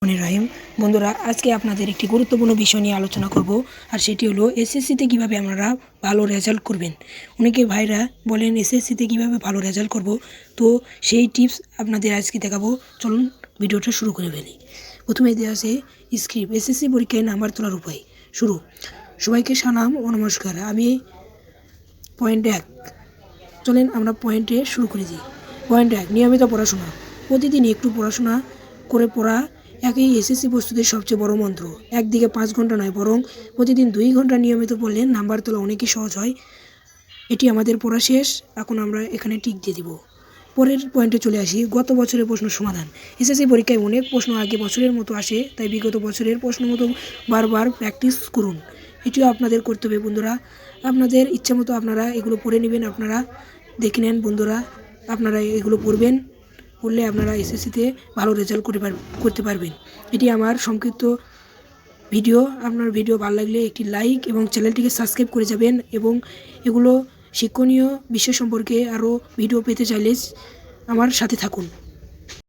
রাহিম বন্ধুরা, আজকে আপনাদের একটি গুরুত্বপূর্ণ বিষয় নিয়ে আলোচনা করব। আর সেটি হলো এসএসসিতে কীভাবে আপনারা ভালো রেজাল্ট করবেন। অনেকে ভাইরা বলেন এসএসসিতে কীভাবে ভালো রেজাল্ট করব, তো সেই টিপস আপনাদের আজকে দেখাবো। চলুন ভিডিওটা শুরু করে ফেলি। প্রথমে দেওয়া আছে স্ক্রিপ্ট, এসএসসি পরীক্ষায় নাম্বার তোলার উপায়। শুরু। সবাইকে সালাম ও নমস্কার। আমি পয়েন্ট 1। চলেন আমরা পয়েন্টে শুরু করে দিই। পয়েন্ট 1, নিয়মিত পড়াশোনা। প্রতিদিন একটু পড়াশোনা করে পড়া একই এসএসসি প্রস্তুতির সবচেয়ে বড় মন্ত্র। একদিকে 5 ঘন্টা নয়, বরং প্রতিদিন 2 ঘন্টা নিয়মিত পড়লে নাম্বার তোলা অনেকই সহজ হয়। এটি আমাদের পড়া শেষ, এখন আমরা এখানে টিক দিয়ে দিব। পরের পয়েন্টে চলে আসি, গত বছরের প্রশ্ন সমাধান। এসএসসি পরীক্ষায় অনেক প্রশ্ন আগে বছরের মতো আসে, তাই বিগত বছরের প্রশ্ন মতো বারবার প্র্যাকটিস করুন। এটিও আপনাদের করতে হবে বন্ধুরা। আপনাদের ইচ্ছা মতো আপনারা এগুলো পড়ে নেবেন। আপনারা দেখে নেন বন্ধুরা, আপনারা এগুলো পড়বেন। পড়লে আপনারা এসএসসিতে ভালো রেজাল্ট করতে পারবেন। এটি আমার সংক্ষিপ্ত ভিডিও। আপনার ভিডিও ভালো লাগলে একটি লাইক এবং চ্যানেলটিকে সাবস্ক্রাইব করে যাবেন। এবং এগুলো শিক্ষণীয় বিষয় সম্পর্কে আরও ভিডিও পেতে চাইলে আমার সাথে থাকুন।